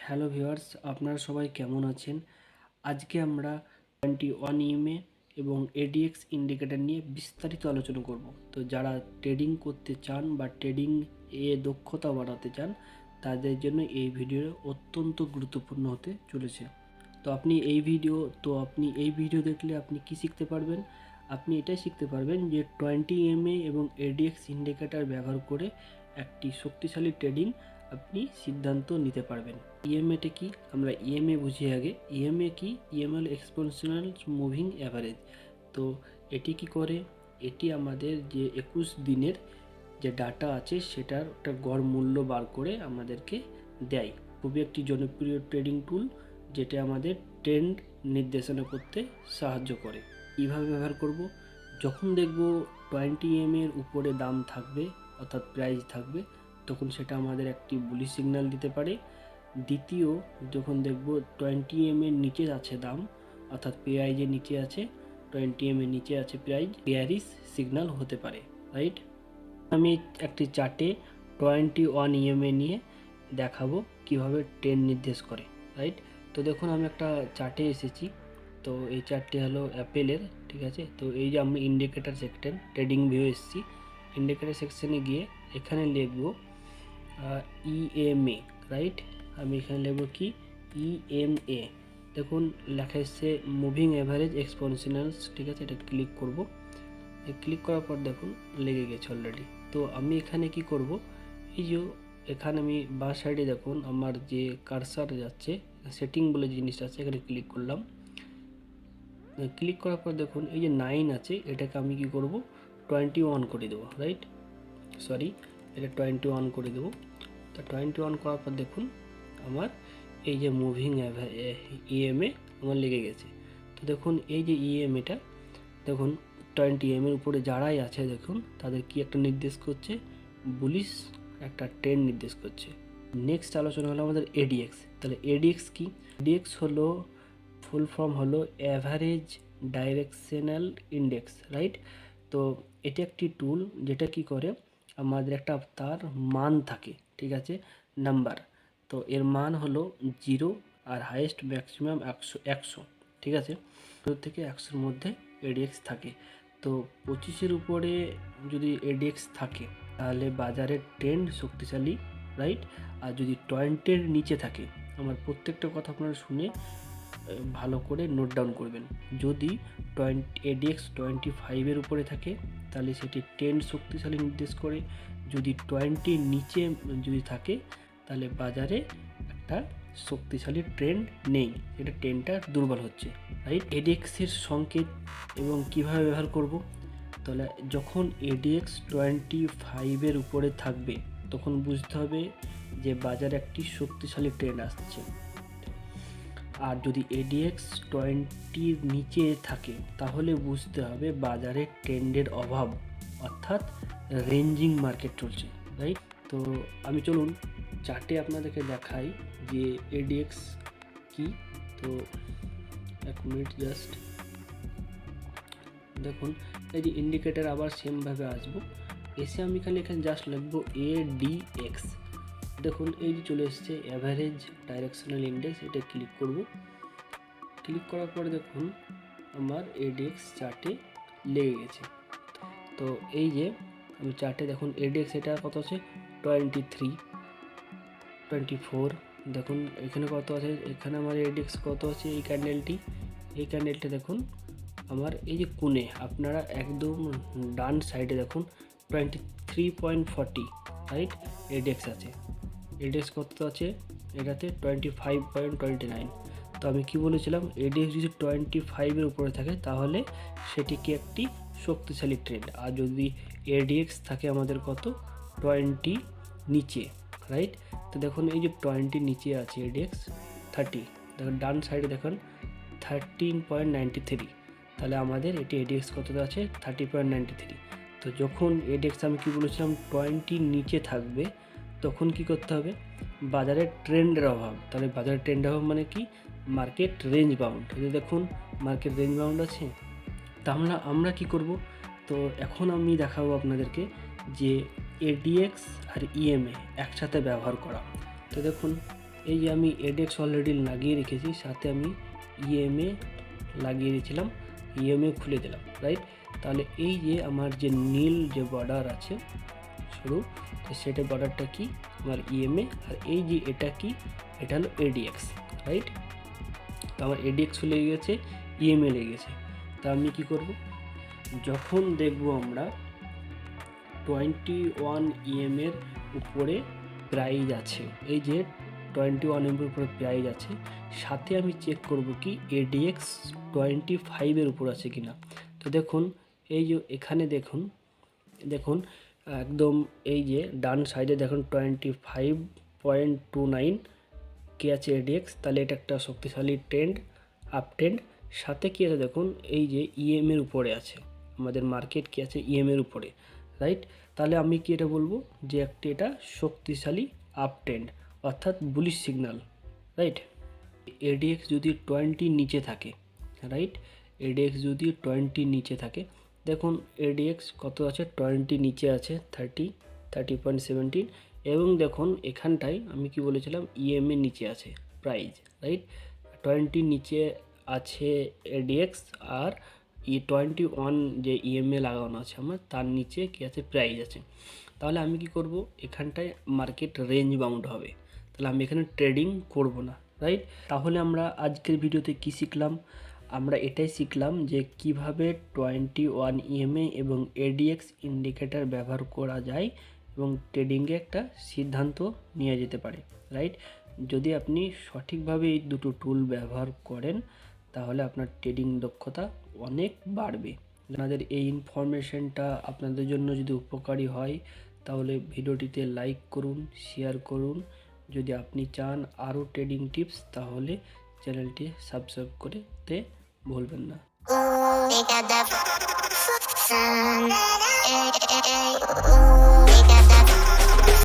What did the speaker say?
Hello viewers, আপনারা সবাই কেমন আছেন? আজকে আমরা 21 ইএমএ এবং এডিএক্স ইন্ডিকেটর নিয়ে বিস্তারিত আলোচনা করব। তো যারা ট্রেডিং করতে চান বা ট্রেডিং দক্ষতা বাড়াতে চান তাদের জন্য এই ভিডিও অত্যন্ত গুরুত্বপূর্ণ হতে চলেছে। তো আপনি এই ভিডিও দেখলে আপনি কি শিখতে পারবেন? আপনি এটাই শিখতে পারবেন যে 20 ইএমএ এবং এডিএক্স ইন্ডিকেটর ব্যবহার করে একটি শক্তিশালী ট্রেডিং আপনি সিদ্ধান্ত নিতে পারবেন। ইএমএটা কি? আমরা ইএমএ বুঝি আগে। ইএমএ কি? ইএমএল এক্সপোনেনশিয়াল মুভিং অ্যাভারেজ। তো এটি কি করে? এটি আমাদের যে 21 দিনের যে ডাটা আছে সেটার একটা গড় মূল্য বার করে আমাদেরকে দেয়। খুবই একটি জনপ্রিয় ট্রেডিং টুল যেটা আমাদের ট্রেন্ড নির্দেশনা করতে সাহায্য করে। কীভাবে ব্যবহার করব? যখন দেখব 20 এর উপরে দাম থাকবে অর্থাৎ প্রাইস থাকবে তখন সেটা আমাদের একটি বুলিশ সিগন্যাল দিতে পারে। দ্বিতীয়, যখন দেখব 20 এর নিচে আছে দাম অর্থাৎ প্রাইজের নিচে আছে, 20 এর নিচে আছে প্রাইজ, বেয়ারিশ সিগন্যাল হতে পারে, রাইট? আমি একটি চার্টে 21 ইএমএ নিয়ে দেখাবো কিভাবে ট্রেন্ড নির্দেশ করে, রাইট? তো দেখুন আমি একটা চার্টে এসেছি। তো এই চার্টটি হলো অ্যাপেলের, ঠিক আছে? তো এই যে আমি ইন্ডিকেটার সেকশন ট্রেডিং ভিউ এসেছি। ইন্ডিকেটার সেকশনে গিয়ে এখানে লিখব ইএমএ, রাইট? আমি এখানে লিখব কি ইএমএ। দেখুন লেখা এসছে মুভিং অ্যাভারেজ এক্সপোনেনশিয়াল, ঠিক আছে? এটা ক্লিক করব। ক্লিক করার পর দেখুন লেগে গেছে অলরেডি। তো আমি এখানে কি করব, এই যে এখানে আমি বাঁ সাইডে দেখুন আমার যে কারসার যাচ্ছে, সেটিং বলে জিনিসটা আছে, এখানে ক্লিক করলাম। ক্লিক করার পর দেখুন এই যে 9 আছে, এটাকে আমি কি করব 21 করে দেবো, রাইট? সরি, এটা 21 করে দেবো। তো 21 করার পর দেখুন আমার এই যে মুভিং ইএমএ আমার লেগে গেছে। তো দেখুন এই যে ইএমএটা দেখুন 20 এর উপরে যারাই আছে দেখুন তাদের কি একটা নির্দেশ করছে, বুলিশ একটা ট্রেন্ড নির্দেশ করছে। নেক্সট আলোচনা হলো আমাদের এডিএক্স। তাহলে এডিএক্স কি? এডিএক্স হলো ফুল ফর্ম হলো অ্যাভারেজ ডাইরেকশনাল ইন্ডেক্স, রাইট? তো এটা একটি টুল যেটা কি করে আমাদের একটা তার মান থাকে, ঠিক আছে, নাম্বার। তো এর মান হলো 0 আর হাইয়েস্ট ম্যাক্সিমাম 100, ঠিক আছে? 0 থেকে 100-র মধ্যে এডিএক্স থাকে। তো 25-এর উপরে যদি এডিএক্স থাকে তাহলে বাজারের ট্রেন্ড শক্তিশালী, রাইট? আর যদি 20-এর নিচে থাকে, আমার প্রত্যেকটা কথা আপনারা শুনে ভালো করে নোট ডাউন করবেন। যদি এডিএক্স 25-এর উপরে থাকে তাহলে সেটি ট্রেন্ড শক্তিশালী নির্দেশ করে। যদি 20-র নিচে যদি থাকে তাহলে বাজারে একটা শক্তিশালী ট্রেন্ড নেই, এটা ট্রেন্ডটা দুর্বল হচ্ছে, রাইট? এডিএক্সের সংকেত এবং কিভাবে ব্যবহার করব? তাহলে যখন এডিএক্স 25-এর উপরে থাকবে তখন বুঝতে হবে যে বাজারে একটি শক্তিশালী ট্রেন্ড আসছে। আর যদি এডিএক্স 20-র নিচে থাকে তাহলে বুঝতে হবে বাজারে ট্রেন্ডের অভাব অর্থাৎ রেঞ্জিং মার্কেট চলছে, রাইট? তো আমি চলুন চার্টে আপনাদেরকে দেখাই যে এডিএক্স কি। তো এক মিনিট জাস্ট দেখুন এই যে ইন্ডিকেটার আবার সেমভাবে আসবো, এসে আমি এখানে জাস্ট লিখবো এডিএক্স। দেখুন এই যে চলে এসছে অ্যাভারেজ ডাইরেকশনাল ইন্ডেক্স, এটা ক্লিক করব। ক্লিক করার পরে দেখুন আমার এডিএক্স চার্টে লেগে গেছে। তো এই যে আমি চার্টে দেখুন এডিএক্স এটা কত আছে 23, 24, দেখুন এখানে কত আছে, এখানে আমার এডিএক্স কত আছে, এই ক্যান্ডেলটা দেখুন আমার এই যে কোণে আপনারা একদম ডান সাইডে দেখুন 23.40, রাইট? এডিএক্স আছে। এডিএক্স কত আছে এটাতে 25.29। তো আমি কি বলেছিলাম, এডিএক্স যদি 25-এর উপরে থাকে তাহলে সেটিকে একটি শক্তিশালী ট্রেন্ড, আর যদি এডিএক্স থাকে আমাদের কত 20 নিচে, রাইট? তো দেখুন এই যে 20 নিচে আছে এডিএক্স 30, দেখুন ডান সাইডে দেখুন 13.93, তাহলে আমাদের এটি এডিএক্স কতটা আছে 30.93। তো যখন এডিএক্স আমি কি বলেছিলাম 20 নিচে থাকবে তখন কি করতে হবে, বাজারের ট্রেন্ডের অভাব। তাহলে বাজারের ট্রেন্ডের অভাব মানে কি, মার্কেট রেঞ্জ বাউন্ড। দেখুন মার্কেট রেঞ্জ বাউন্ড আছে, তা আমরা কি করব? তো এখন আমি দেখাবো আপনাদেরকে যে এডিএক্স আর ইএমএ একসাথে ব্যবহার করা। তো দেখুন এই যে আমি এডেক্স অলরেডি লাগিয়ে রেখেছি, সাথে আমি ইএমএ লাগিয়ে দিয়েছিলাম, ইএমএ খুলে দিলাম, রাইট। তাহলে এই যে আমার যে নীল যে বর্ডার আছে শুরু, তো সেটা বর্ডারটা কি আমার ইএমএ, আর এই যে এটা কি, এটা হলো এডিএক্স, রাইট। তো আমার এডিএক্স লেগে গেছে, ইএমএ লেগে গেছে। তা আমি কি করব, যখন দেখব আমরা 21 ইএমের উপরে প্রাইজ আছে, এই যে 21 এর উপরে প্রাইজ আছে, সাথে আমি চেক করব কি এডিএক্স 25 এর উপর আছে কিনা। তো দেখুন এই যে এখানে দেখুন একদম এই যে ডান সাইডে দেখুন 25.29 কি আছে এডিএক্স, তাহলে এটা একটা শক্তিশালী ট্রেন্ড, আপ ট্রেন্ড। সাথে কি আছে দেখুন এই যে ইএমের উপরে আছে, আমাদের মার্কেট কি আছে ইএমের উপরে, রাইট। তাহলে আমি কি এটা বলবো যে এটা শক্তিশালী আপ ট্রেন্ড, অর্থাৎ বুলিশ সিগন্যাল, রাইট। এডিএক্স যদি 20 নিচে থাকে, রাইট, এডিএক্স যদি 20 নিচে থাকে, দেখুন এডিএক্স কত আছে 20 নিচে আছে 30.17, এবং দেখুন এখানটায় আমি কি বলেছিলাম ইএমএ নিচে আছে প্রাইস, রাইট। 20 নিচে আছে এডিএক্স, আর 21 যে ইএমএ লাগানো আছে আমার তার নিচে কি আছে প্রাইস আছে। তাহলে আমি কি করব, এখানটায় মার্কেট রেঞ্জ বাউন্ড হবে, তাহলে আমি এখানে ট্রেডিং করব না, রাইট। তাহলে আমরা আজকের ভিডিওতে কি শিখলাম, আমরা এটাই শিখলাম যে কিভাবে 21 ইএমএ এবং এডিএক্স ইন্ডিকেটর ব্যবহার করা যায় এবং ট্রেডিংয়ে একটা সিদ্ধান্ত নিয়ে যেতে পারে, রাইট। যদি আপনি সঠিকভাবে এই দুটো টুল ব্যবহার করেন তাহলে আপনার ট্রেডিং দক্ষতা অনেক বাড়বে। আপনাদের এই ইনফরমেশনটা আপনাদের জন্য যদি উপকারী হয় তাহলে ভিডিওটিতে লাইক করুন, শেয়ার করুন। যদি আপনি চান আরও ট্রেডিং টিপস তাহলে চ্যানেলটি সাবস্ক্রাইব করতে ভুলবেন না।